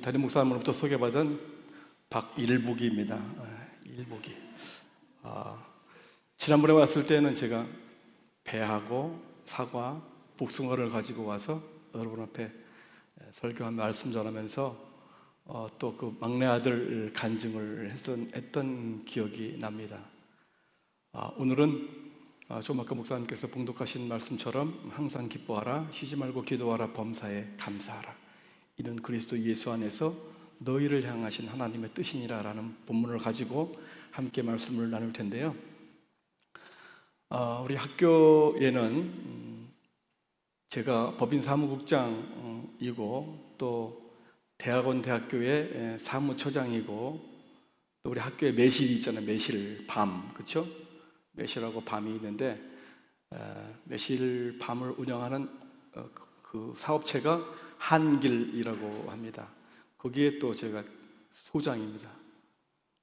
담임 목사님으로부터 소개받은 박일복이입니다. 일복이. 지난번에 왔을 때는 제가 배하고 사과, 복숭아를 가지고 와서 여러분 앞에 설교한 말씀 전하면서 또 그 막내 아들 간증을 했던 기억이 납니다. 오늘은 좀 아까 목사님께서 봉독하신 말씀처럼 항상 기뻐하라, 쉬지 말고 기도하라, 범사에 감사하라, 이는 그리스도 예수 안에서 너희를 향하신 하나님의 뜻이니라 라는 본문을 가지고 함께 말씀을 나눌 텐데요. 우리 학교에는 제가 법인 사무국장이고 또 대학교의 사무처장이고 또 우리 학교에 매실이 있잖아요. 매실 밤, 그렇죠? 매실하고 밤이 있는데 매실 밤을 운영하는 그 사업체가 한길이라고 합니다. 거기에 또 제가 소장입니다.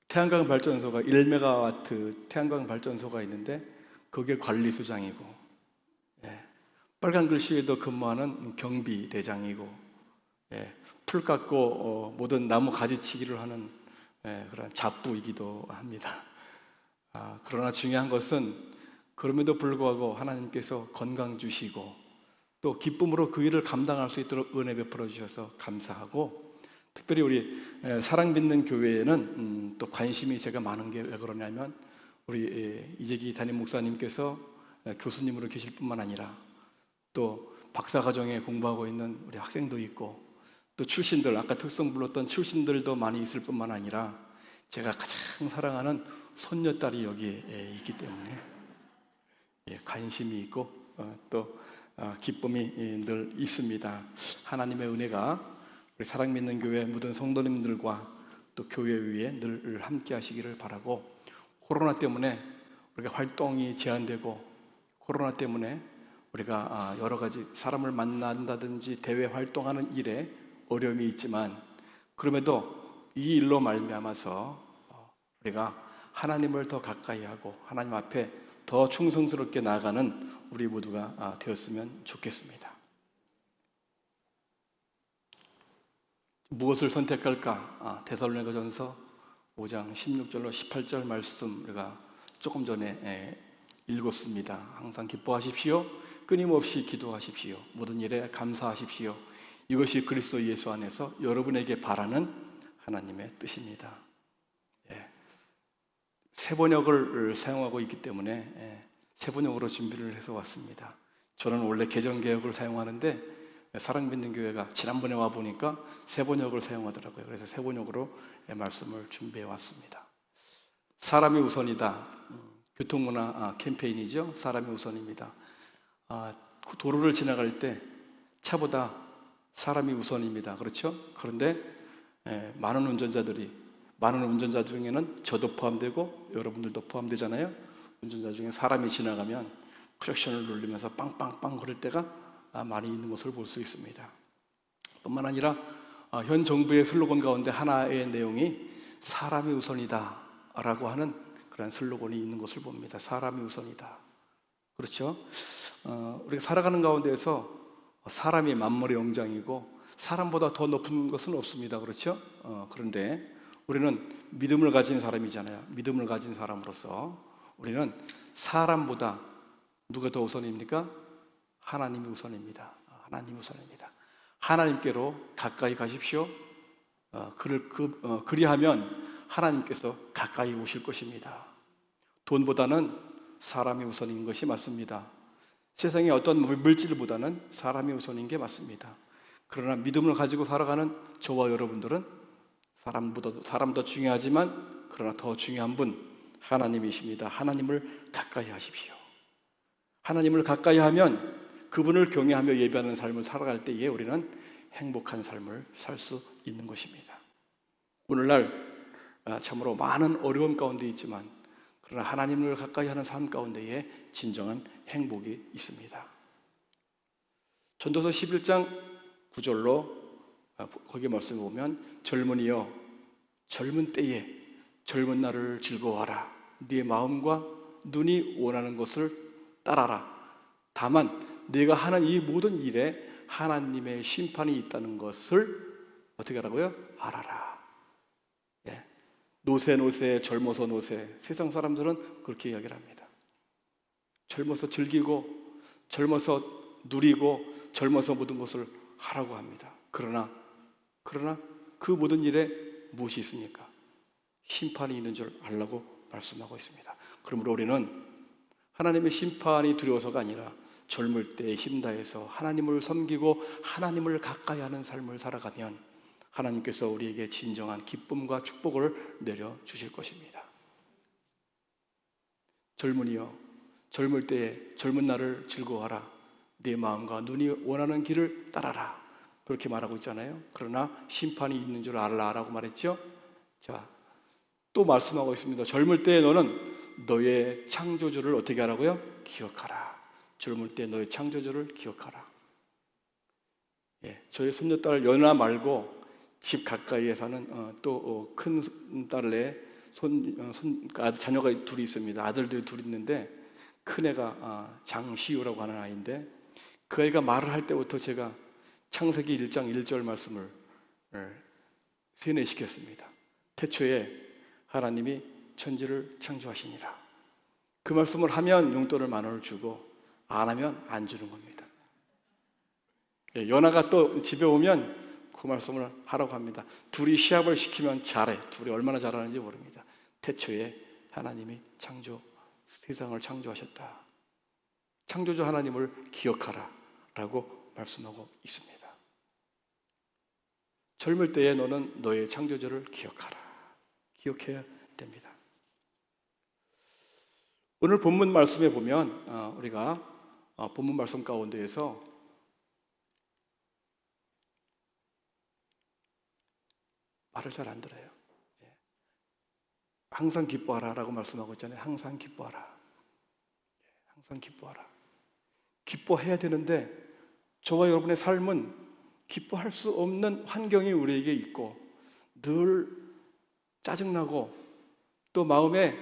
태양광 발전소가 1메가와트 태양광 발전소가 있는데 거기에 관리소장이고, 빨간 글씨에도 근무하는 경비대장이고, 풀 깎고 모든 나무 가지치기를 하는 그런 잡부이기도 합니다. 그러나 중요한 것은 그럼에도 불구하고 하나님께서 건강 주시고 또 기쁨으로 그 일을 감당할 수 있도록 은혜 베풀어 주셔서 감사하고, 특별히 우리 사랑 믿는 교회에는 또 관심이 제가 많은 게 왜 그러냐면, 우리 이재기 담임 목사님께서 교수님으로 계실 뿐만 아니라 또 박사과정에 공부하고 있는 우리 학생도 있고, 또 출신들, 아까 특성 불렀던 출신들도 많이 있을 뿐만 아니라 제가 가장 사랑하는 손녀딸이 여기에 있기 때문에 관심이 있고 또 기쁨이 늘 있습니다. 하나님의 은혜가 우리 사랑 믿는 교회 모든 성도님들과 또 교회 위에 늘 함께 하시기를 바라고, 코로나 때문에 우리가 활동이 제한되고 코로나 때문에 우리가 여러 가지 사람을 만난다든지 대외 활동하는 일에 어려움이 있지만, 그럼에도 이 일로 말미암아서 우리가 하나님을 더 가까이 하고 하나님 앞에 더 충성스럽게 나아가는 우리 모두가 되었으면 좋겠습니다. 무엇을 선택할까? 데살로니가전서 5장 16절로 18절 말씀 우리가 조금 전에 읽었습니다. 항상 기뻐하십시오, 끊임없이 기도하십시오, 모든 일에 감사하십시오, 이것이 그리스도 예수 안에서 여러분에게 바라는 하나님의 뜻입니다. 세 번역을 사용하고 있기 때문에 세 번역으로 준비를 해서 왔습니다. 저는 원래 개정개혁을 사용하는데 사랑 믿는 교회가 지난번에 와 보니까 세 번역을 사용하더라고요. 그래서 세 번역으로 말씀을 준비해 왔습니다. 사람이 우선이다. 교통문화 캠페인이죠. 사람이 우선입니다. 도로를 지나갈 때 차보다 사람이 우선입니다. 그렇죠? 그런데 많은 운전자 중에는 저도 포함되고 여러분들도 포함되잖아요. 운전자 중에 사람이 지나가면 클락션을 누르면서 빵빵빵 거릴 때가 많이 있는 것을 볼 수 있습니다. 뿐만 아니라 현 정부의 슬로건 가운데 하나의 내용이 사람이 우선이다 라고 하는 그런 슬로건이 있는 것을 봅니다. 사람이 우선이다. 그렇죠? 우리가 살아가는 가운데에서 사람이 만물의 영장이고 사람보다 더 높은 것은 없습니다. 그렇죠? 그런데 우리는 믿음을 가진 사람이잖아요. 믿음을 가진 사람으로서 우리는 사람보다 누가 더 우선입니까? 하나님이 우선입니다. 하나님이 우선입니다. 하나님께로 가까이 가십시오. 그리하면 하나님께서 가까이 오실 것입니다. 돈보다는 사람이 우선인 것이 맞습니다. 세상의 어떤 물질보다는 사람이 우선인 게 맞습니다. 그러나 믿음을 가지고 살아가는 저와 여러분들은 사람도 중요하지만 그러나 더 중요한 분 하나님이십니다. 하나님을 가까이 하십시오. 하나님을 가까이 하면 그분을 경외하며 예배하는 삶을 살아갈 때에 우리는 행복한 삶을 살 수 있는 것입니다. 오늘날 참으로 많은 어려움 가운데 있지만 그러나 하나님을 가까이 하는 삶 가운데에 진정한 행복이 있습니다. 전도서 11장 9절로 거기 말씀을 보면, 젊은이여 젊은 때에 젊은 날을 즐거워하라. 네 마음과 눈이 원하는 것을 따라라. 다만 네가 하는 이 모든 일에 하나님의 심판이 있다는 것을 어떻게 하라고요? 알아라. 예. 노세 노세 젊어서 노세. 세상 사람들은 그렇게 이야기를 합니다. 젊어서 즐기고 젊어서 누리고 젊어서 모든 것을 하라고 합니다. 그러나 그 모든 일에 무엇이 있습니까? 심판이 있는 줄 알라고 말씀하고 있습니다. 그러므로 우리는 하나님의 심판이 두려워서가 아니라 젊을 때 힘다해서 하나님을 섬기고 하나님을 가까이 하는 삶을 살아가면 하나님께서 우리에게 진정한 기쁨과 축복을 내려주실 것입니다. 젊은이여, 젊을 때에 젊은 날을 즐거워하라. 내 마음과 눈이 원하는 길을 따라라. 그렇게 말하고 있잖아요. 그러나 심판이 있는 줄 알라라고 말했죠. 자, 또 말씀하고 있습니다. 젊을 때에 너는 너의 창조주를 어떻게 하라고요? 기억하라. 젊을 때 너의 창조주를 기억하라. 예, 저희 손녀딸 연아 말고 집 가까이에 사는 또 큰 딸의 자녀가 둘이 있습니다. 아들들이 둘이 있는데 큰애가 장시우라고 하는 아이인데 그 아이가 말을 할 때부터 제가 창세기 1장 1절 말씀을 세뇌시켰습니다. 태초에 하나님이 천지를 창조하시니라. 그 말씀을 하면 용돈을 10,000원을 주고 안 하면 안 주는 겁니다. 예, 연아가 또 집에 오면 그 말씀을 하라고 합니다. 둘이 시합을 시키면 잘해. 둘이 얼마나 잘하는지 모릅니다. 태초에 하나님이 세상을 창조하셨다. 창조주 하나님을 기억하라 라고 말씀하고 있습니다. 젊을 때에 너는 너의 창조주를 기억하라. 기억해야 됩니다. 오늘 본문 말씀에 보면 우리가 본문 말씀 가운데에서 말을 잘 안 들어요. 항상 기뻐하라 라고 말씀하고 있잖아요. 항상 기뻐하라. 항상 기뻐하라. 기뻐해야 되는데 저와 여러분의 삶은 기뻐할 수 없는 환경이 우리에게 있고 늘 짜증나고 또 마음에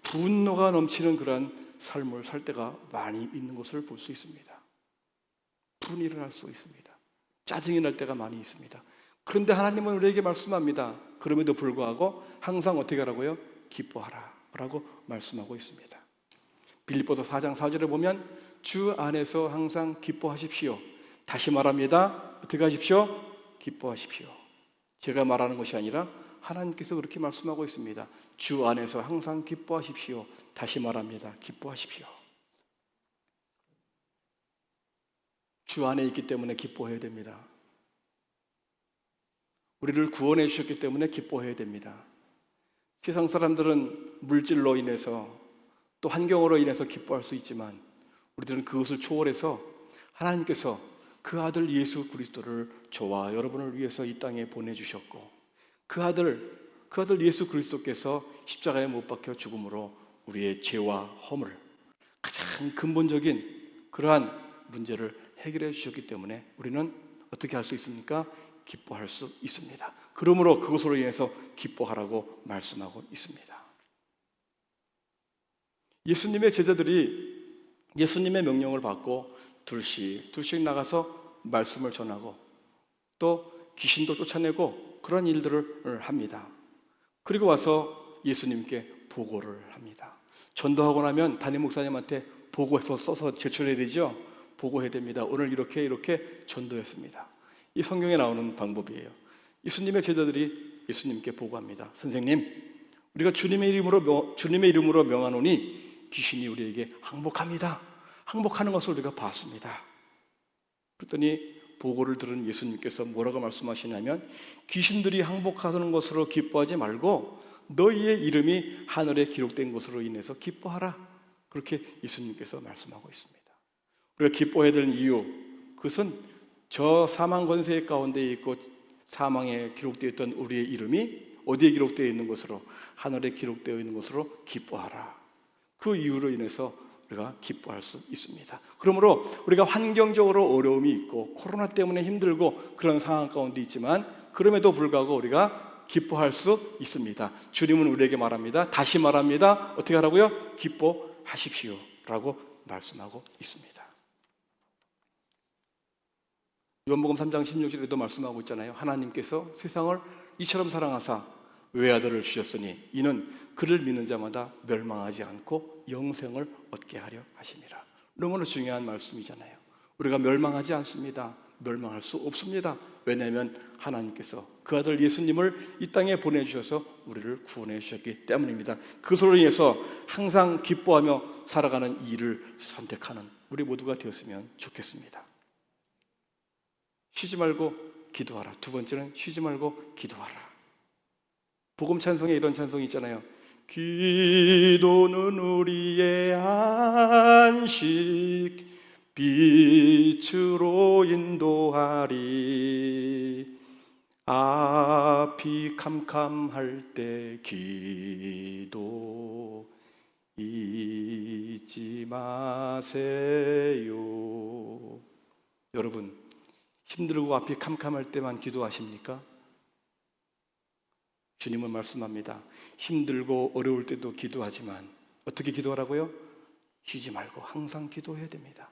분노가 넘치는 그런 삶을 살 때가 많이 있는 것을 볼 수 있습니다. 분이 일어날 수 있습니다. 짜증이 날 때가 많이 있습니다. 그런데 하나님은 우리에게 말씀합니다. 그럼에도 불구하고 항상 어떻게 하라고요? 기뻐하라 라고 말씀하고 있습니다. 빌립보서 4장 4절에 보면 주 안에서 항상 기뻐하십시오. 다시 말합니다. 어떻게 하십시오? 기뻐하십시오. 제가 말하는 것이 아니라 하나님께서 그렇게 말씀하고 있습니다. 주 안에서 항상 기뻐하십시오. 다시 말합니다. 기뻐하십시오. 주 안에 있기 때문에 기뻐해야 됩니다. 우리를 구원해 주셨기 때문에 기뻐해야 됩니다. 세상 사람들은 물질로 인해서 또 환경으로 인해서 기뻐할 수 있지만 우리들은 그것을 초월해서 하나님께서 그 아들 예수 그리스도를 저와 여러분을 위해서 이 땅에 보내주셨고 그 아들 예수 그리스도께서 십자가에 못 박혀 죽음으로 우리의 죄와 허물, 가장 근본적인 그러한 문제를 해결해 주셨기 때문에 우리는 어떻게 할 수 있습니까? 기뻐할 수 있습니다. 그러므로 그것으로 인해서 기뻐하라고 말씀하고 있습니다. 예수님의 제자들이 예수님의 명령을 받고 둘씩 나가서 말씀을 전하고 또 귀신도 쫓아내고 그런 일들을 합니다. 그리고 와서 예수님께 보고를 합니다. 전도하고 나면 담임 목사님한테 보고해서 써서 제출해야 되죠. 보고해야 됩니다. 오늘 이렇게 전도했습니다. 이 성경에 나오는 방법이에요. 예수님의 제자들이 예수님께 보고합니다. 선생님, 우리가 주님의 이름으로 명하노니 귀신이 우리에게 항복합니다. 항복하는 것을 우리가 봤습니다. 그랬더니 보고를 들은 예수님께서 뭐라고 말씀하시냐면 귀신들이 항복하는 것으로 기뻐하지 말고 너희의 이름이 하늘에 기록된 것으로 인해서 기뻐하라. 그렇게 예수님께서 말씀하고 있습니다. 우리가 기뻐해야 될 이유, 그것은 저 사망 권세 가운데 있고 사망에 기록되어 있던 우리의 이름이 어디에 기록되어 있는 것으로? 하늘에 기록되어 있는 것으로 기뻐하라. 그 이유로 인해서 우리가 기뻐할 수 있습니다. 그러므로 우리가 환경적으로 어려움이 있고 코로나 때문에 힘들고 그런 상황 가운데 있지만 그럼에도 불구하고 우리가 기뻐할 수 있습니다. 주님은 우리에게 말합니다. 다시 말합니다. 어떻게 하라고요? 기뻐하십시오 라고 말씀하고 있습니다. 요한복음 3장 16절에도 말씀하고 있잖아요. 하나님께서 세상을 이처럼 사랑하사 외아들을 주셨으니 이는 그를 믿는 자마다 멸망하지 않고 영생을 얻게 하려 하심이라. 너무나 중요한 말씀이잖아요. 우리가 멸망하지 않습니다. 멸망할 수 없습니다. 왜냐하면 하나님께서 그 아들 예수님을 이 땅에 보내주셔서 우리를 구원해 주셨기 때문입니다. 그것으로 인해서 항상 기뻐하며 살아가는 일을 선택하는 우리 모두가 되었으면 좋겠습니다. 쉬지 말고 기도하라. 두 번째는 쉬지 말고 기도하라. 복음 찬송에 이런 찬송이 있잖아요. 기도는 우리의 안식 빛으로 인도하리. 앞이 캄캄할 때 기도 잊지 마세요. 여러분, 힘들고 앞이 캄캄할 때만 기도하십니까? 주님은 말씀합니다. 힘들고 어려울 때도 기도하지만 어떻게 기도하라고요? 쉬지 말고 항상 기도해야 됩니다.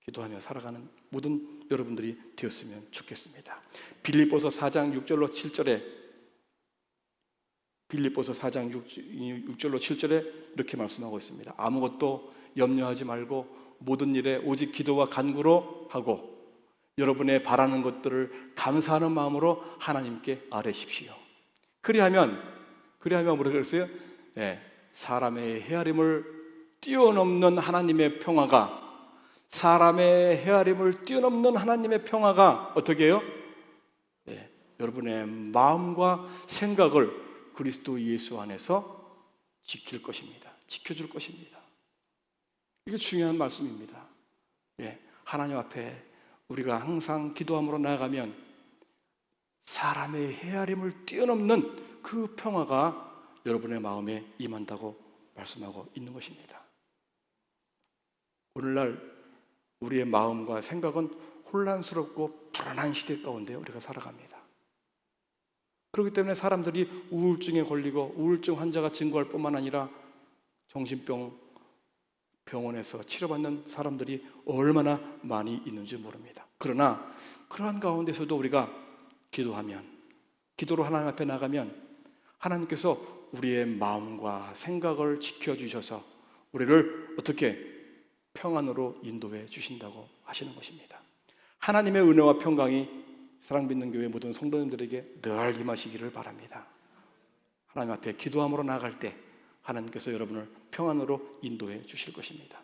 기도하며 살아가는 모든 여러분들이 되었으면 좋겠습니다. 빌립보서 4장 6절로 7절에 빌립보서 4장 6절로 7절에 이렇게 말씀하고 있습니다. 아무것도 염려하지 말고 모든 일에 오직 기도와 간구로 하고 여러분의 바라는 것들을 감사하는 마음으로 하나님께 아뢰십시오. 그리하면 뭐라고 그랬어요? 네, 사람의 헤아림을 뛰어넘는 하나님의 평화가 사람의 헤아림을 뛰어넘는 하나님의 평화가 어떻게 해요? 네, 여러분의 마음과 생각을 그리스도 예수 안에서 지킬 것입니다. 지켜줄 것입니다. 이게 중요한 말씀입니다. 네, 하나님 앞에 우리가 항상 기도함으로 나아가면 사람의 헤아림을 뛰어넘는 그 평화가 여러분의 마음에 임한다고 말씀하고 있는 것입니다. 오늘날 우리의 마음과 생각은 혼란스럽고 불안한 시대 가운데 우리가 살아갑니다. 그렇기 때문에 사람들이 우울증에 걸리고 우울증 환자가 증가할 뿐만 아니라 정신병 병원에서 치료받는 사람들이 얼마나 많이 있는지 모릅니다. 그러나 그러한 가운데서도 우리가 기도하면, 기도로 하나님 앞에 나가면 하나님께서 우리의 마음과 생각을 지켜주셔서 우리를 어떻게 평안으로 인도해 주신다고 하시는 것입니다. 하나님의 은혜와 평강이 사랑받는 교회 모든 성도님들에게 늘 임하시기를 바랍니다. 하나님 앞에 기도함으로 나아갈 때 하나님께서 여러분을 평안으로 인도해 주실 것입니다.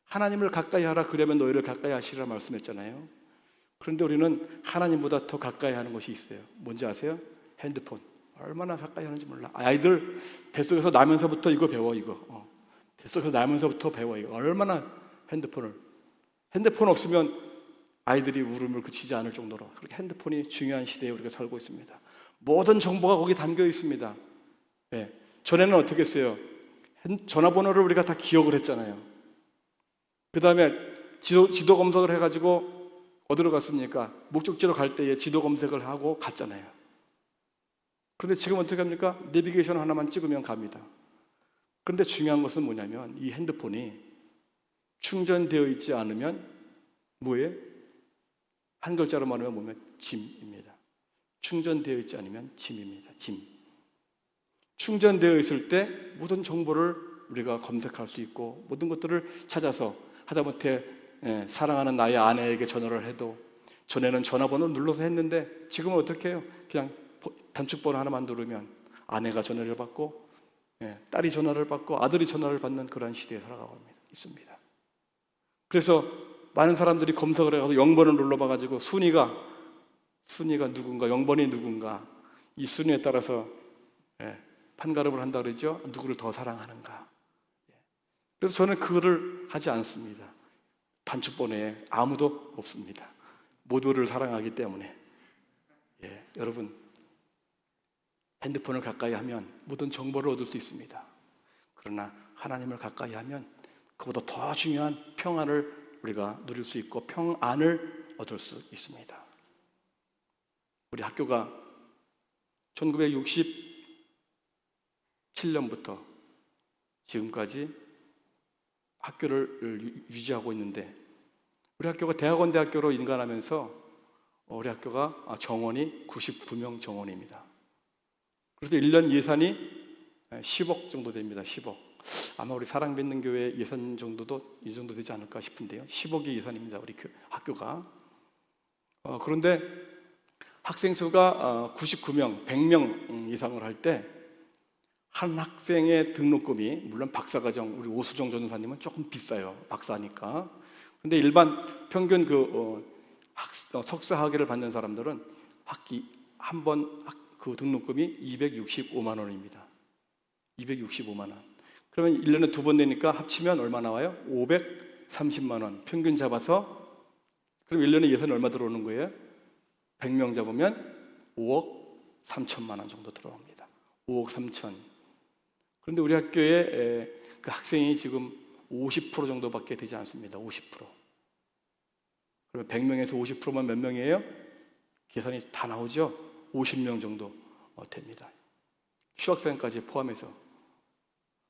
하나님을 가까이 하라 그러면 너희를 가까이 하시리라 말씀했잖아요. 그런데 우리는 하나님보다 더 가까이 하는 것이 있어요. 뭔지 아세요? 핸드폰. 얼마나 가까이 하는지 몰라. 아이들 뱃속에서 나면서부터 이거 배워 이거. 뱃속에서 나면서부터 배워 이거. 얼마나 핸드폰 없으면 아이들이 울음을 그치지 않을 정도로 그렇게 핸드폰이 중요한 시대에 우리가 살고 있습니다. 모든 정보가 거기 담겨 있습니다. 네. 전에는 어떻게 했어요? 전화번호를 우리가 다 기억을 했잖아요. 그 다음에 지도 검색을 해가지고 어디로 갔습니까? 목적지로 갈 때에 지도 검색을 하고 갔잖아요. 그런데 지금 어떻게 합니까? 내비게이션 하나만 찍으면 갑니다. 그런데 중요한 것은 뭐냐면 이 핸드폰이 충전되어 있지 않으면 뭐예요? 한 글자로 말하면 뭐냐면 짐입니다. 충전되어 있지 않으면 짐입니다. 짐. 충전되어 있을 때 모든 정보를 우리가 검색할 수 있고 모든 것들을 찾아서 하다못해 사랑하는 나의 아내에게 전화를 해도 전에는 전화번호 눌러서 했는데 지금은 어떻게 해요? 그냥 단축번호 하나만 누르면 아내가 전화를 받고 딸이 전화를 받고 아들이 전화를 받는 그런 시대에 살아가고 있습니다. 그래서 많은 사람들이 검색을 해서 0번을 눌러봐가지고 순위가 누군가 0번이 누군가 이 순위에 따라서 판가름을 한다 그러죠. 누구를 더 사랑하는가. 그래서 저는 그거를 하지 않습니다. 단축번호에 아무도 없습니다. 모두를 사랑하기 때문에. 여러분 핸드폰을 가까이 하면 모든 정보를 얻을 수 있습니다. 그러나 하나님을 가까이 하면 그보다 더 중요한 평안을 우리가 누릴 수 있고 평안을 얻을 수 있습니다. 우리 학교가 1967년부터 지금까지 학교를 유지하고 있는데 우리 학교가 대학원 대학교로 인간하면서 우리 학교가 정원이 99명 정원입니다. 그래서 1년 예산이 10억 정도 됩니다. 10억. 아마 우리 사랑 믿는 교회 예산 정도도 이 정도 되지 않을까 싶은데요. 10억의 예산입니다. 우리 학교가. 그런데 학생 수가 99명, 100명 이상을 할 때 한 학생의 등록금이, 물론 박사과정, 우리 오수정 전도사님은 조금 비싸요. 박사니까. 근데 일반 평균 석사 학위를 받는 사람들은 학기 한 번 그 등록금이 265만 원입니다. 265만 원. 그러면 1년에 2번 내니까 합치면 얼마 나와요? 530만 원. 평균 잡아서 그럼 1년에 예산이 얼마 들어오는 거예요? 100명 잡으면 5억 3천만 원 정도 들어옵니다. 5억 3천. 그런데 우리 학교에 그 학생이 지금 50% 정도밖에 되지 않습니다. 50%. 그러면 100명에서 50%만 몇 명이에요? 계산이 다 나오죠? 50명 정도 됩니다. 휴학생까지 포함해서.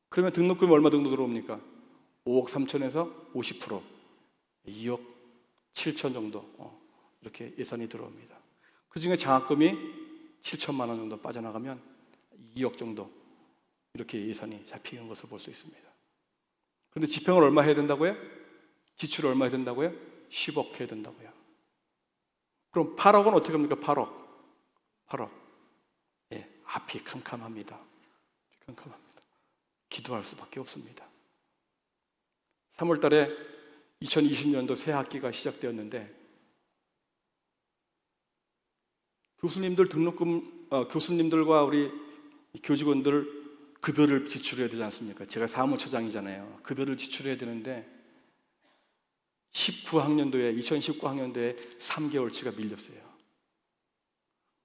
그러면 등록금이 얼마 정도 들어옵니까? 5억 3천에서 50%. 2억 7천 정도 이렇게 예산이 들어옵니다. 그 중에 장학금이 7천만 원 정도 빠져나가면 2억 정도 이렇게 예산이 잡히는 것을 볼 수 있습니다. 그런데 집행을 얼마 해야 된다고요? 지출을 얼마 해야 된다고요? 10억 해야 된다고요. 그럼 8억은 어떻게 합니까? 8억. 예, 앞이 캄캄합니다. 캄캄합니다. 기도할 수밖에 없습니다. 3월 달에 2020년도 새 학기가 시작되었는데 교수님들 등록금, 교수님들과 우리 교직원들 급여를 지출해야 되지 않습니까? 제가 사무처장이잖아요. 급여를 지출해야 되는데 2019학년도에 3개월치가 밀렸어요.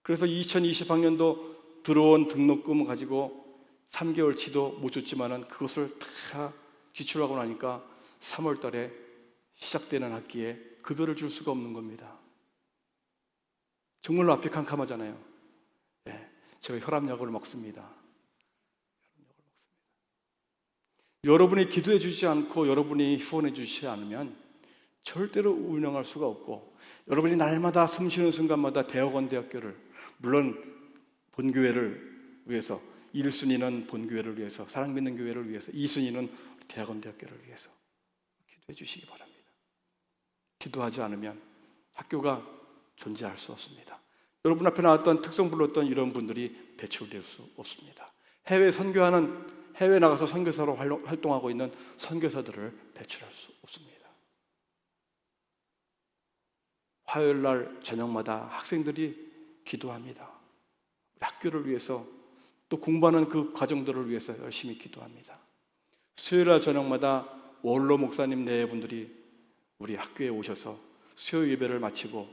그래서 2020학년도 들어온 등록금 가지고 3개월치도 못 줬지만은 그것을 다 지출하고 나니까 3월 달에 시작되는 학기에 급여를 줄 수가 없는 겁니다. 정말로 앞이 캄캄하잖아요. 네, 제가 혈압약을 먹습니다. 여러분이 기도해 주지 않고 여러분이 후원해 주시지 않으면 절대로 운영할 수가 없고, 여러분이 날마다 숨쉬는 순간마다 대학원 대학교를, 물론 본교회를 위해서, 1순위는 본교회를 위해서, 사랑 믿는 교회를 위해서, 2순위는 대학원 대학교를 위해서 기도해 주시기 바랍니다. 기도하지 않으면 학교가 존재할 수 없습니다. 여러분 앞에 나왔던 특성 불렀던 이런 분들이 배출될 수 없습니다. 해외 나가서 선교사로 활동하고 있는 선교사들을 배출할 수 없습니다. 화요일 날 저녁마다 학생들이 기도합니다. 학교를 위해서, 또 공부하는 그 과정들을 위해서 열심히 기도합니다. 수요일 날 저녁마다 원로 목사님 네 분들이 우리 학교에 오셔서 수요 예배를 마치고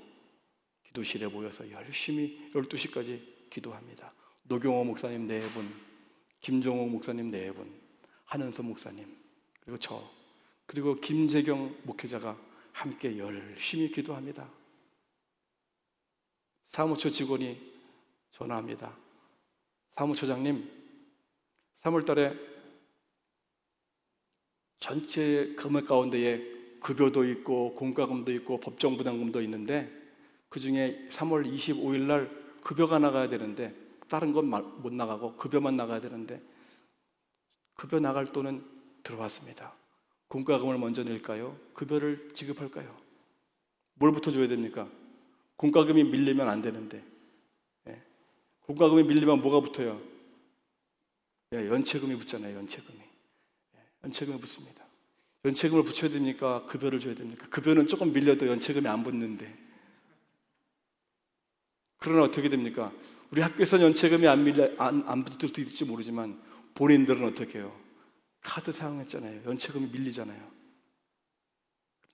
기도실에 모여서 열심히 12시까지 기도합니다. 노경호 목사님 네 분, 김종호 목사님 네 분, 한은서 목사님, 그리고 저, 그리고 김재경 목회자가 함께 열심히 기도합니다. 사무처 직원이 전화합니다. 사무처장님, 3월 달에 전체 금액 가운데에 급여도 있고 공과금도 있고 법정부담금도 있는데 그 중에 3월 25일 날 급여가 나가야 되는데, 다른 건 못 나가고 급여만 나가야 되는데 급여 나갈 돈은 들어왔습니다. 공과금을 먼저 낼까요? 급여를 지급할까요? 뭘부터 줘야 됩니까? 공과금이 밀리면 안 되는데, 공과금이 밀리면 뭐가 붙어요? 연체금이 붙잖아요. 연체금이 붙습니다. 연체금을 붙여야 됩니까? 급여를 줘야 됩니까? 급여는 조금 밀려도 연체금이 안 붙는데, 그러나 어떻게 됩니까? 우리 학교에서는 연체금이 안 붙을 수도 있을지 모르지만 본인들은 어떻게 해요? 카드 사용했잖아요. 연체금이 밀리잖아요.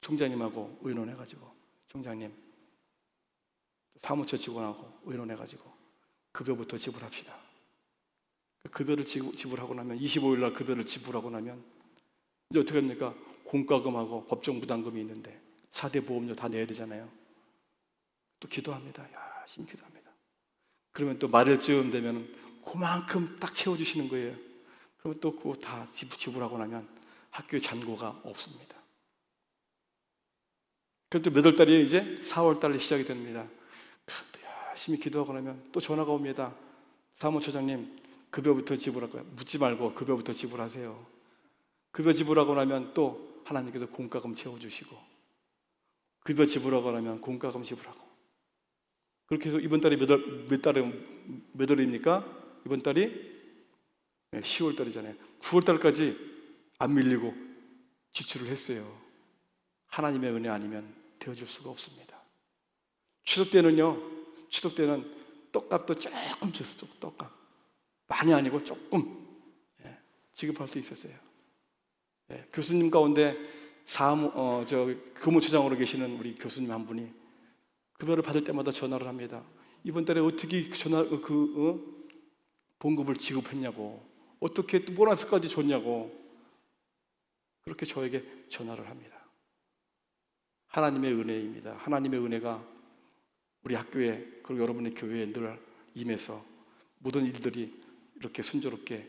총장님하고 의논해가지고, 총장님, 사무처 직원하고 의논해가지고 급여부터 지불합시다. 급여를 지불하고 나면, 25일 날 급여를 지불하고 나면 이제 어떻게 합니까? 공과금하고 법정부담금이 있는데 4대 보험료 다 내야 되잖아요. 또 기도합니다. 열심히 기도합니다. 그러면 또 말일쯤 되면 그만큼 딱 채워주시는 거예요. 그러면 또 그거 다 지불하고 나면 학교에 잔고가 없습니다. 그래도 몇 월 달이 이제 4월 달에 시작이 됩니다. 열심히 기도하고 나면 또 전화가 옵니다. 사무처장님, 급여부터 지불할까요? 묻지 말고 급여부터 지불하세요. 급여 지불하고 나면 또 하나님께서 공과금 채워주시고, 급여 지불하고 나면 공과금 지불하고, 그렇게 해서 이번 달이 몇 월입니까? 이번 달이 10월 달이잖아요. 9월 달까지 안 밀리고 지출을 했어요. 하나님의 은혜 아니면 되어줄 수가 없습니다. 추석 때는 떡값도 조금 줬어요. 떡값. 많이 아니고 조금 지급할 수 있었어요. 교수님 가운데 교무처장으로 계시는 우리 교수님 한 분이 급여를 받을 때마다 전화를 합니다. 이번 달에 어떻게 봉급을 지급했냐고, 어떻게 또 보너스까지 줬냐고, 그렇게 저에게 전화를 합니다. 하나님의 은혜입니다. 하나님의 은혜가 우리 학교에, 그리고 여러분의 교회에 늘 임해서 모든 일들이 이렇게 순조롭게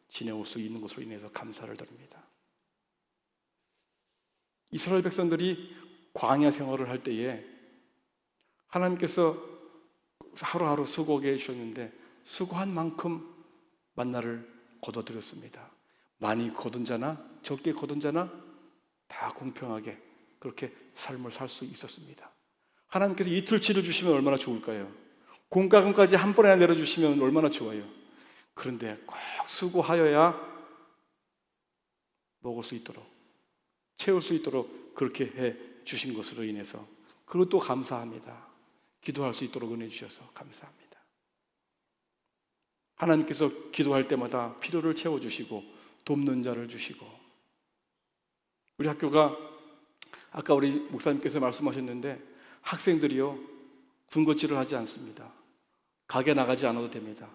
지내올 수 있는 것으로 인해서 감사를 드립니다. 이스라엘 백성들이 광야 생활을 할 때에 하나님께서 하루하루 수고하게 해주셨는데 수고한 만큼 만나를 거둬들였습니다. 많이 거둔 자나 적게 거둔 자나 다 공평하게 그렇게 삶을 살 수 있었습니다. 하나님께서 이틀치를 주시면 얼마나 좋을까요? 공과금까지 한 번에 내려주시면 얼마나 좋아요. 그런데 꼭 수고하여야 먹을 수 있도록, 채울 수 있도록 그렇게 해 주신 것으로 인해서, 그리고 또 감사합니다. 기도할 수 있도록 은혜 주셔서 감사합니다. 하나님께서 기도할 때마다 필요를 채워주시고 돕는 자를 주시고, 우리 학교가 아까 우리 목사님께서 말씀하셨는데 학생들이요 군것질을 하지 않습니다. 가게 나가지 않아도 됩니다.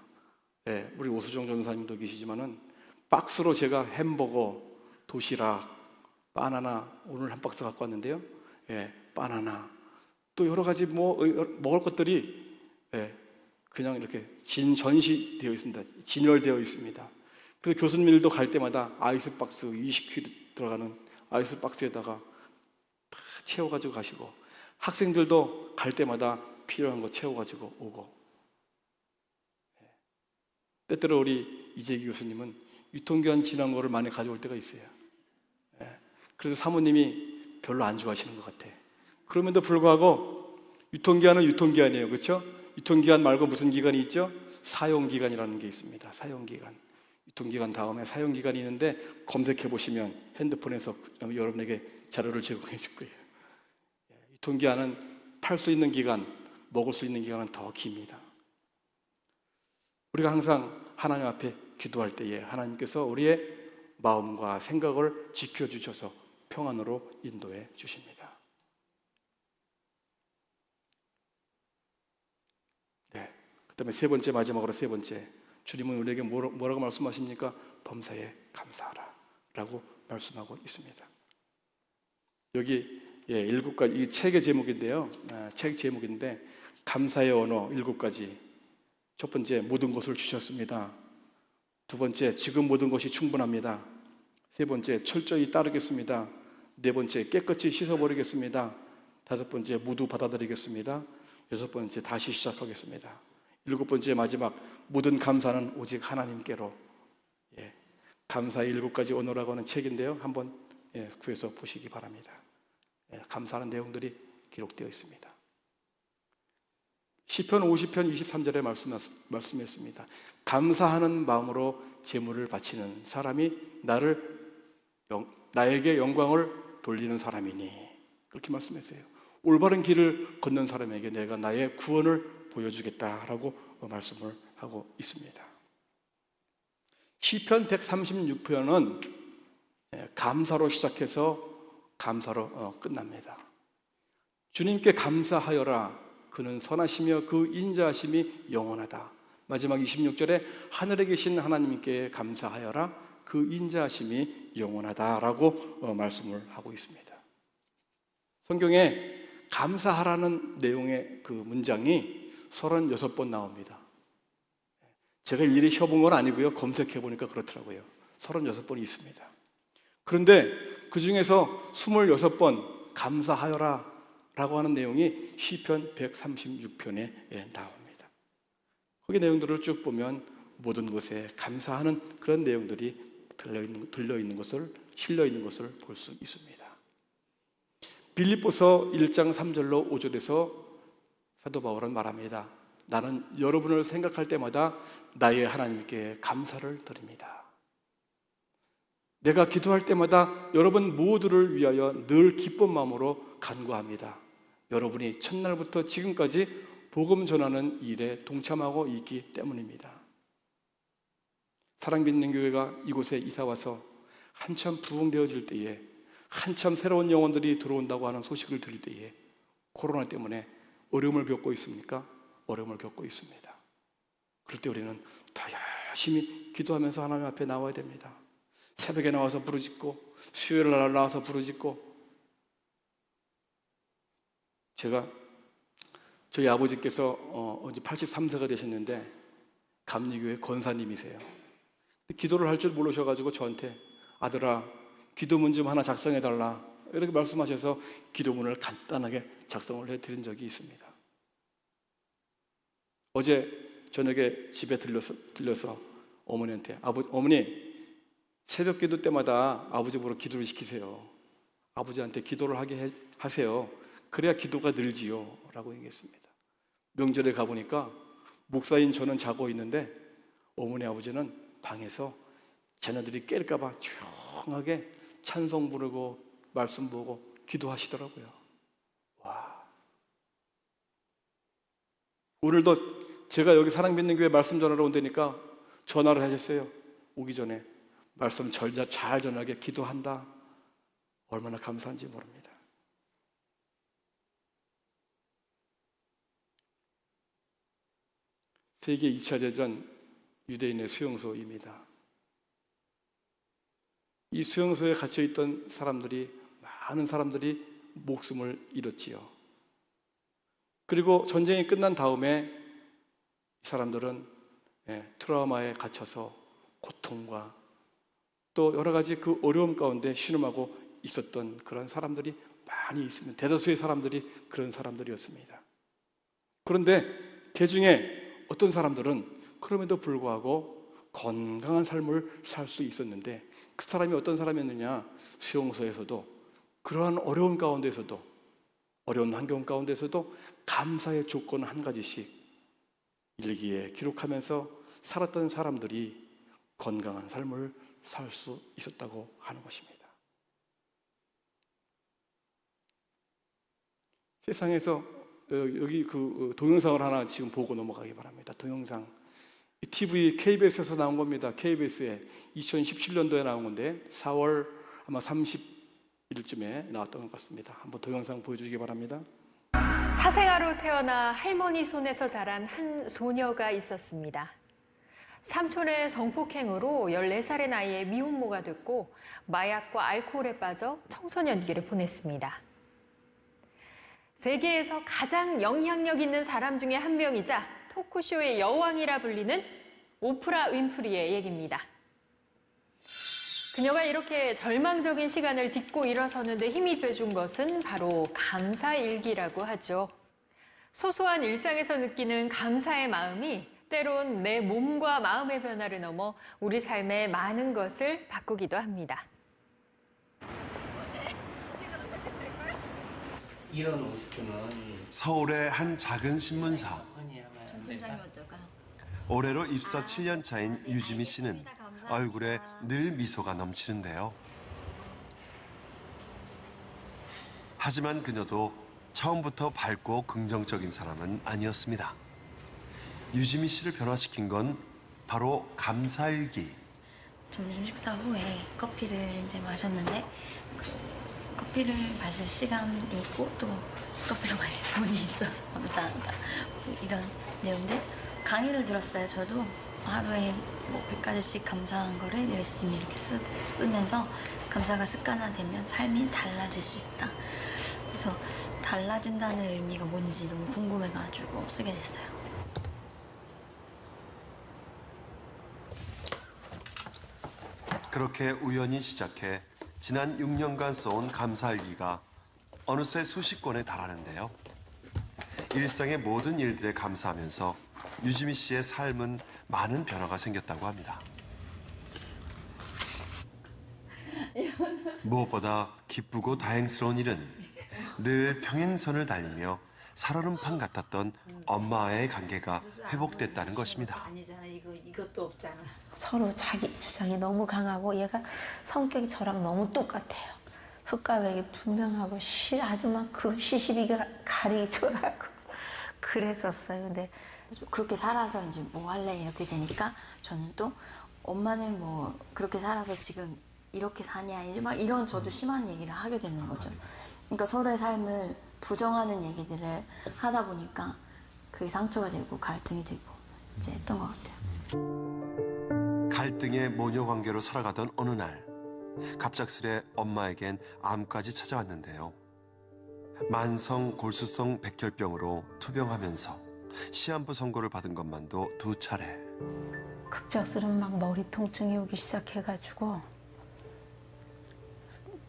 우리 오수정 전사님도 계시지만은 박스로 제가 햄버거, 도시락, 바나나 오늘 한 박스 갖고 왔는데요. 바나나 또 여러 가지 먹을 것들이 그냥 이렇게 전시되어 있습니다. 진열되어 있습니다. 그래서 교수님들도 갈 때마다 아이스박스 20kg 들어가는 아이스박스에다가 다 채워가지고 가시고, 학생들도 갈 때마다 필요한 거 채워가지고 오고, 때때로 우리 이재기 교수님은 유통기한 지난 거를 많이 가져올 때가 있어요. 그래서 사모님이 별로 안 좋아하시는 것 같아. 그럼에도 불구하고 유통기한은 유통기한이에요. 그렇죠? 유통기한 말고 무슨 기간이 있죠? 사용기간이라는 게 있습니다. 사용기간. 유통기간 다음에 사용기간이 있는데 검색해 보시면 핸드폰에서 여러분에게 자료를 제공해 줄 거예요. 유통기한은 팔 수 있는 기간, 먹을 수 있는 기간은 더 깁니다. 우리가 항상 하나님 앞에 기도할 때에 하나님께서 우리의 마음과 생각을 지켜주셔서 평안으로 인도해 주십니다. 그 다음에 세 번째, 마지막으로 세 번째, 주님은 우리에게 뭐라고 말씀하십니까? 범사에 감사하라 라고 말씀하고 있습니다. 여기 7가지, 이 책의 제목인데요. 책 제목인데 감사의 언어 7가지. 첫 번째, 모든 것을 주셨습니다. 두 번째, 지금 모든 것이 충분합니다. 세 번째, 철저히 따르겠습니다. 네 번째, 깨끗이 씻어버리겠습니다. 다섯 번째, 모두 받아들이겠습니다. 여섯 번째, 다시 시작하겠습니다. 일곱 번째, 마지막, 모든 감사는 오직 하나님께로. 감사의 7가지 언어라고 하는 책인데요. 한번 구해서 보시기 바랍니다. 감사하는 내용들이 기록되어 있습니다. 시편 50편 23절에 말씀했습니다. 감사하는 마음으로 제물을 바치는 사람이 나에게 영광을 돌리는 사람이니, 그렇게 말씀했어요. 올바른 길을 걷는 사람에게 내가 나의 구원을 보여주겠다라고 말씀을 하고 있습니다. 시편 136편은 감사로 시작해서 감사로 끝납니다. 주님께 감사하여라. 그는 선하시며 그 인자하심이 영원하다. 마지막 26절에 하늘에 계신 하나님께 감사하여라. 그 인자하심이 영원하다라고 말씀을 하고 있습니다. 성경에 감사하라는 내용의 그 문장이 36번 나옵니다. 제가 일일이 쉬어본 건 아니고요. 검색해 보니까 그렇더라고요. 36번이 있습니다. 그런데 그 중에서 26번 감사하여라, 라고 하는 내용이 시편 136편에 나옵니다. 거기 내용들을 쭉 보면 모든 것에 감사하는 그런 내용들이 실려 있는 것을 볼 수 있습니다. 빌립보서 1장 3절로 5절에서 사도 바울은 말합니다. 나는 여러분을 생각할 때마다 나의 하나님께 감사를 드립니다. 내가 기도할 때마다 여러분 모두를 위하여 늘 기쁜 마음으로 간구합니다. 여러분이 첫날부터 지금까지 복음 전하는 일에 동참하고 있기 때문입니다. 사랑받는 교회가 이곳에 이사와서 한참 부흥되어질 때에, 한참 새로운 영혼들이 들어온다고 하는 소식을 들을 때에 코로나 때문에 어려움을 겪고 있습니까? 어려움을 겪고 있습니다. 그럴 때 우리는 더 열심히 기도하면서 하나님 앞에 나와야 됩니다. 새벽에 나와서 부르짖고, 수요일 날 나와서 부르짖고. 저희 아버지께서 어제 83세가 되셨는데 감리교회 권사님이세요. 기도를 할 줄 모르셔가지고 저한테 아들아 기도문 좀 하나 작성해달라 이렇게 말씀하셔서 기도문을 간단하게 작성을 해드린 적이 있습니다. 어제 저녁에 집에 들려서 어머니한테 어머니 새벽 기도 때마다 아버지 보러 기도를 시키세요. 아버지한테 기도를 하게 하세요. 그래야 기도가 늘지요 라고 얘기했습니다. 명절에 가보니까 목사인 저는 자고 있는데 어머니 아버지는 방에서 자녀들이 깰까 봐 조용하게 찬송 부르고 말씀 보고 기도하시더라고요. 와. 오늘도 제가 여기 사랑받는 교회 말씀 전하러 온다니까 전화를 하셨어요. 오기 전에 말씀 잘 전하게 기도한다. 얼마나 감사한지 모릅니다. 세계 2차 대전 유대인의 수용소입니다. 이 수용소에 갇혀있던 많은 사람들이 목숨을 잃었지요. 그리고 전쟁이 끝난 다음에 이 사람들은 트라우마에 갇혀서 고통과 또 여러 가지 그 어려움 가운데 신음하고 있었던 그런 사람들이 많이 있습니다. 대다수의 사람들이 그런 사람들이었습니다. 그런데 그 중에 어떤 사람들은 그럼에도 불구하고 건강한 삶을 살 수 있었는데 그 사람이 어떤 사람이었느냐? 수용소에서도 그러한 어려운 가운데서도 어려운 환경 가운데서도 감사의 조건 한 가지씩 일기에 기록하면서 살았던 사람들이 건강한 삶을 살 수 있었다고 하는 것입니다. 세상에서 여기 그 동영상을 하나 지금 보고 넘어가기 바랍니다. 동영상 TV KBS에서 나온 겁니다. KBS에 2017년도에 나온 건데 4월 아마 30일쯤에 나왔던 것 같습니다. 한번 동영상 보여주시기 바랍니다. 사생아로 태어나 할머니 손에서 자란 한 소녀가 있었습니다. 삼촌의 성폭행으로 14살의 나이에 미혼모가 됐고 마약과 알코올에 빠져 청소년기를 보냈습니다. 세계에서 가장 영향력 있는 사람 중에 한 명이자 토크쇼의 여왕이라 불리는 오프라 윈프리의 얘기입니다. 그녀가 이렇게 절망적인 시간을 딛고 일어서는 데 힘이 돼준 것은 바로 감사일기라고 하죠. 소소한 일상에서 느끼는 감사의 마음이 때론 내 몸과 마음의 변화를 넘어 우리 삶의 많은 것을 바꾸기도 합니다. 이런 50분은 서울의 한 작은 신문사. 올해로 입사 7년 차인 유지미 씨는 얼굴에 늘 미소가 넘치는데요. 하지만 그녀도 처음부터 밝고 긍정적인 사람은 아니었습니다. 유지미 씨를 변화시킨 건 바로 감사일기. 점심 식사 후에 커피를 이제 마셨는데 커피를 마실 시간이 있고 또 커피를 마실 돈이 있어서 감사하다. 이런 내용들 강의를 들었어요. 저도 하루에 100가지씩 감사한 거를 열심히 이렇게 쓰면서 감사가 습관화되면 삶이 달라질 수 있다. 그래서 달라진다는 의미가 뭔지 너무 궁금해가지고 쓰게 됐어요. 그렇게 우연히 시작해 지난 6년간 써온 감사일기가 어느새 수십 건에 달하는데요. 일상의 모든 일들에 감사하면서 유지미 씨의 삶은 많은 변화가 생겼다고 합니다. 무엇보다 기쁘고 다행스러운 일은 늘 평행선을 달리며 살얼음판 같았던 엄마와의 관계가 회복됐다는 것입니다. 아니잖아. 이것도 없잖아. 서로 자기 주장이 너무 강하고 얘가 성격이 저랑 너무 똑같아요. 흑과 백이 분명하고 아주 막 그 시시비가 가리져가고 그랬었어요. 근데 그렇게 살아서 이제 뭐 할래 이렇게 되니까 저는 또 엄마는 뭐 그렇게 살아서 지금 이렇게 사냐 이제 막 이런 저도 심한 얘기를 하게 되는 거죠. 그러니까 서로의 삶을 부정하는 얘기들을 하다 보니까 그게 상처가 되고 갈등이 되고 이제 했던 것 같아요. 갈등의 모녀 관계로 살아가던 어느 날 갑작스레 엄마에겐 암까지 찾아왔는데요. 만성 골수성 백혈병으로 투병하면서 시한부 선고를 받은 것만도 2차례. 급작스런 막 머리 통증이 오기 시작해가지고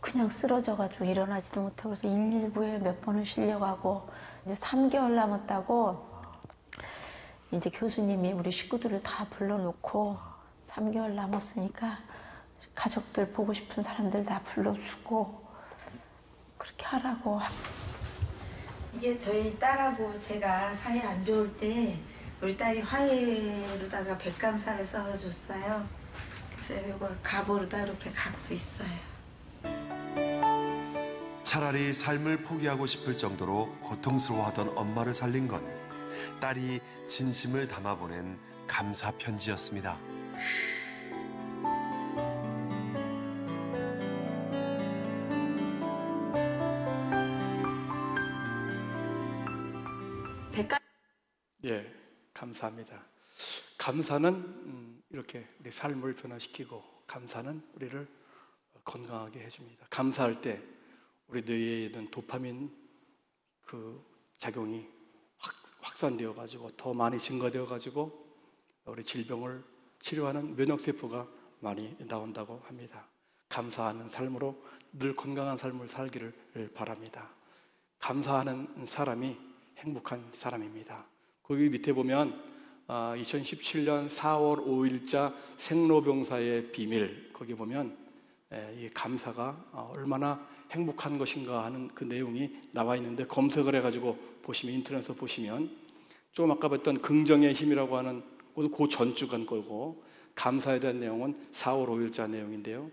그냥 쓰러져가지고 일어나지도 못하고 그래서 119에 몇 번을 실려가고 이제 3개월 남았다고 이제 교수님이 우리 식구들을 다 불러놓고 3개월 남았으니까 가족들 보고 싶은 사람들 다 불러주고 그렇게 하라고. 이게 저희 딸하고 제가 사이 안 좋을 때 우리 딸이 화해로다가 백감사를 써서 줬어요. 그래서 이거 갑오로다 이렇게 갖고 있어요. 차라리 삶을 포기하고 싶을 정도로 고통스러워하던 엄마를 살린 건 딸이 진심을 담아 보낸 감사 편지였습니다. 예, 감사합니다. 감사는 이렇게 우리 삶을 변화시키고 감사는 우리를 건강하게 해줍니다. 감사할 때 우리 뇌에 있는 도파민 그 작용이 확산되어 가지고 더 많이 증가되어 가지고 우리 질병을 치료하는 면역세포가 많이 나온다고 합니다. 감사하는 삶으로 늘 건강한 삶을 살기를 바랍니다. 감사하는 사람이 행복한 사람입니다. 거기 밑에 보면 2017년 4월 5일자 생로병사의 비밀, 거기 보면 이 감사가 얼마나 행복한 것인가 하는 그 내용이 나와 있는데 검색을 해가지고 보시면 인터넷에서 보시면 조금 아까 봤던 긍정의 힘이라고 하는 그 전주간 거고 감사에 대한 내용은 4월 5일자 내용인데요.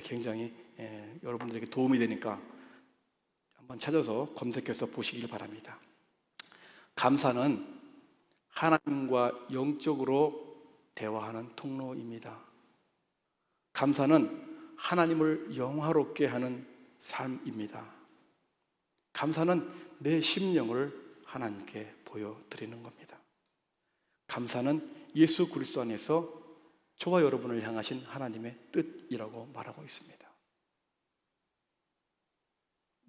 굉장히 여러분들에게 도움이 되니까 한번 찾아서 검색해서 보시길 바랍니다. 감사는 하나님과 영적으로 대화하는 통로입니다. 감사는 하나님을 영화롭게 하는 삶입니다. 감사는 내 심령을 하나님께 보여드리는 겁니다. 감사는 예수 그리스도 안에서 저와 여러분을 향하신 하나님의 뜻이라고 말하고 있습니다.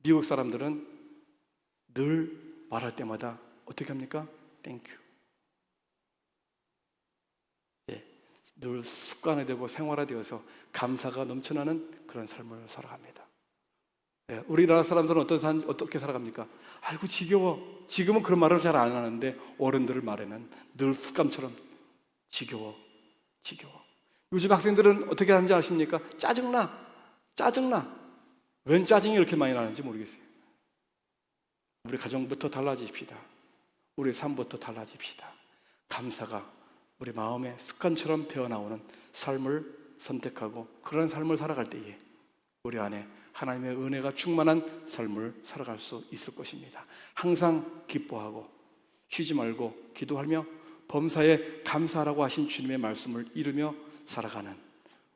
미국 사람들은 늘 말할 때마다 어떻게 합니까? 땡큐. 늘 습관화되고 생활화되어서 감사가 넘쳐나는 그런 삶을 살아갑니다. 우리나라 사람들은 어떻게 살아갑니까? 아이고 지겨워. 지금은 그런 말을 잘 안 하는데 어른들 말에는 늘 습관처럼 지겨워. 요즘 학생들은 어떻게 하는지 아십니까? 짜증나. 웬 짜증이 이렇게 많이 나는지 모르겠어요. 우리 가정부터 달라집시다. 우리 삶부터 달라집시다. 감사가 우리 마음에 습관처럼 배어나오는 삶을 선택하고 그런 삶을 살아갈 때에 우리 안에 하나님의 은혜가 충만한 삶을 살아갈 수 있을 것입니다. 항상 기뻐하고 쉬지 말고 기도하며 범사에 감사하라고 하신 주님의 말씀을 이루며 살아가는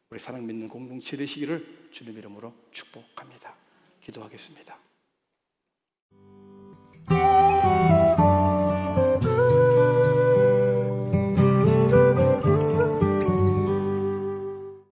우리 사랑 믿는 공동체 되시기를 주님 이름으로 축복합니다. 기도하겠습니다.